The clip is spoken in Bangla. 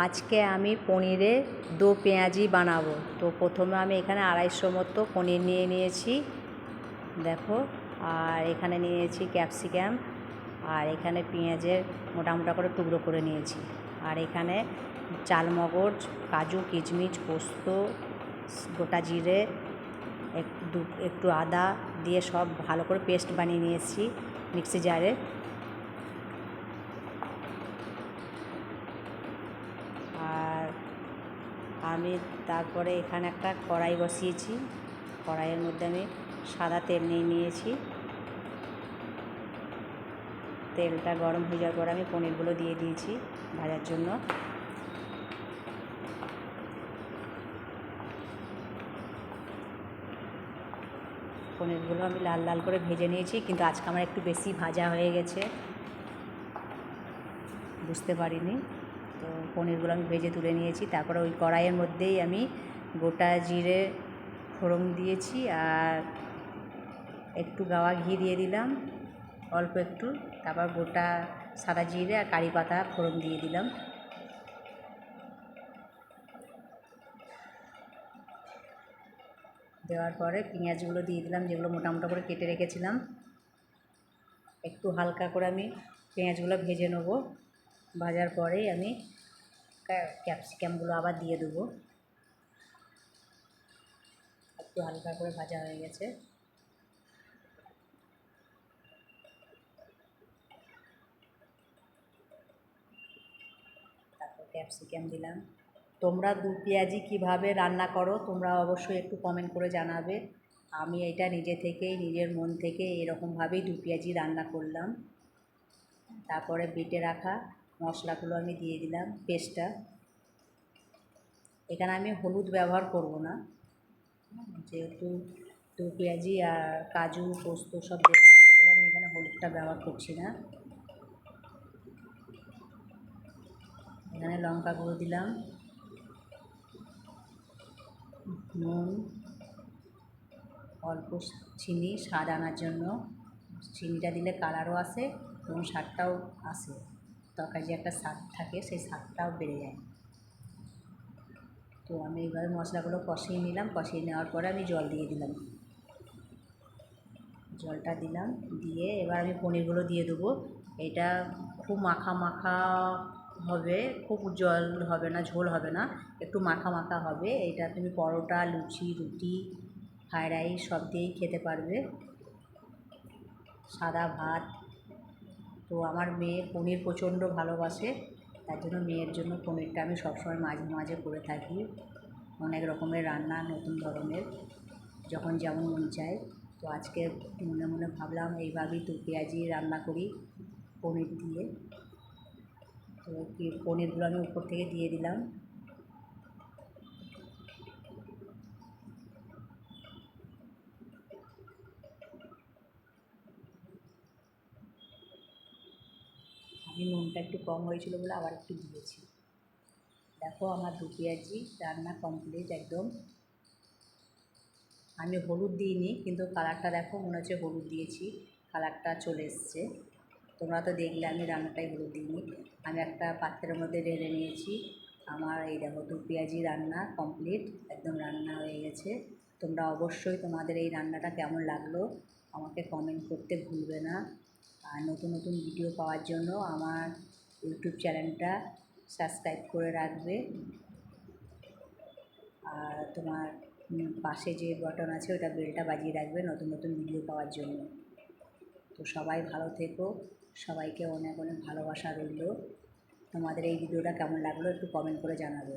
আজকে আমি পনিরে দো পেঁয়াজি বানাবো। তো প্রথমে আমি এখানে 250 মতো পনির নিয়ে নিয়েছি দেখো, আর এখানে নিয়েছি ক্যাপসিকাম, আর এখানে পেঁয়াজের মোটা মোটা করে টুকরো করে নিয়েছি, আর এখানে চালমগজ, কাজু, কিশমিশ, পোস্ত, গোটা জিরে, একটু আদা দিয়ে সব ভালো করে পেস্ট বানিয়ে নিয়েছি মিক্সি জারে। আর আমি তারপরে এখানে একটা কড়াই বসিয়েছি, কড়াইয়ের মধ্যে আমি সাদা তেল নিয়ে নিয়েছি। তেলটা গরম হয়ে যাওয়ার পরে আমি পনিরগুলো দিয়ে দিয়েছি ভাজার জন্য। পনিরগুলো আমি লাল লাল করে ভেজে নিয়েছি, কিন্তু আজকে আমার একটু বেশি ভাজা হয়ে গেছে, বুঝতে পারিনি। তো পনিরগুলো আমি ভেজে তুলে নিয়েছি। তারপরে ওই কড়াইয়ের মধ্যেই আমি গোটা জিরে ফোড়ন দিয়েছি, আর একটু গাওয়া ঘি দিয়ে দিলাম অল্প একটু। তারপর গোটা সাদা জিরে আর কারি পাতা ফোড়ন দিয়ে দিলাম। দেওয়ার পরে পেঁয়াজগুলো দিয়ে দিলাম, যেগুলো মোটা মোটা করে কেটে রেখেছিলাম। একটু হালকা করে আমি পেঁয়াজগুলো ভেজে নেব। ভাজার পরেই আমি ক্যাপসিকামগুলো আবার দিয়ে দেবো। একটু হালকা করে ভাজা হয়ে গেছে। তারপর ক্যাপসিকাম দিলাম। তোমরা দু পেঁয়াজি কীভাবে রান্না করো তোমরা অবশ্যই একটু কমেন্ট করে জানাবে। আমি এটা নিজে থেকেই, নিজের মন থেকে এরকমভাবেই দু পেঁয়াজি রান্না করলাম। তারপরে বেটে রাখা মশলাগুলো আমি দিয়ে দিলাম, পেস্টটা। এখানে আমি হলুদ ব্যবহার করব না, যেহেতু দু পেঁয়াজি আর কাজু পোস্ত সব দেওয়া আছে বলে আমি এখানে হলুদটা ব্যবহার করছি না। এখানে লঙ্কা গুঁড়ো দিলাম, নুন, অল্প চিনি স্বাদ আনার জন্য। চিনিটা দিলে কালারও আসে এবং স্বাদটাও আসে, তরকারি যে একটা স্বাদ থাকে সেই স্বাদটাও বেড়ে যায়। তো আমি এইভাবে মশলাগুলো কষিয়ে নিলাম। কষিয়ে নেওয়ার পরে আমি জল দিয়ে দিলাম। জলটা দিলাম, দিয়ে এবার আমি পনিরগুলো দিয়ে দেবো। এটা খুব মাখা মাখা হবে, খুব জল হবে না, ঝোল হবে না, একটু মাখা মাখা হবে। এটা তুমি পরোটা, লুচি, রুটি, ফ্রাইড রাইস সব দিয়েই খেতে পারবে, সাদা ভাত। তো আমার মেয়ে পনির প্রচণ্ড ভালোবাসে, তার জন্য মেয়ের জন্য পনিরটা আমি সবসময় মাঝে মাঝে করে থাকি। অনেক রকমের রান্না, নতুন ধরনের, যখন যেমন মন চায়। তো আজকে মনে মনে ভাবলাম এইভাবেই দু পেঁয়াজি রান্না করি পনির দিয়ে। তো পনিরগুলো আমি উপর থেকে দিয়ে দিলাম। আমি নুনটা একটু কম হয়েছিল বলে আবার একটু দিয়েছি। দেখো আমার দু পেঁয়াজি রান্না কমপ্লিট একদম। আমি হলুদ দিইনি, কিন্তু কালারটা দেখো মনে হচ্ছে হলুদ দিয়েছি, কালারটা চলে এসছে। তোমরা তো দেখলে আমি রান্নাটাই হলুদ দিইনি। আমি একটা পাত্রের মধ্যে ঢেলে নিয়েছি। আমার এই দেখো দু পেঁয়াজি রান্না কমপ্লিট, একদম রান্না হয়ে গেছে। তোমরা অবশ্যই তোমাদের এই রান্নাটা কেমন লাগলো আমাকে কমেন্ট করতে ভুলবে না। আর নতুন নতুন ভিডিও পাওয়ার জন্য আমার ইউটিউব চ্যানেলটা সাবস্ক্রাইব করে রাখবে। আর তোমার পাশে যে বাটন আছে ওটা বেলটা বাজিয়ে রাখবে নতুন নতুন ভিডিও পাওয়ার জন্য। তো সবাই ভালো থেকো, সবাইকে অনেক অনেক ভালোবাসা রইল। তোমাদের এই ভিডিওটা কেমন লাগলো একটু কমেন্ট করে জানাবে।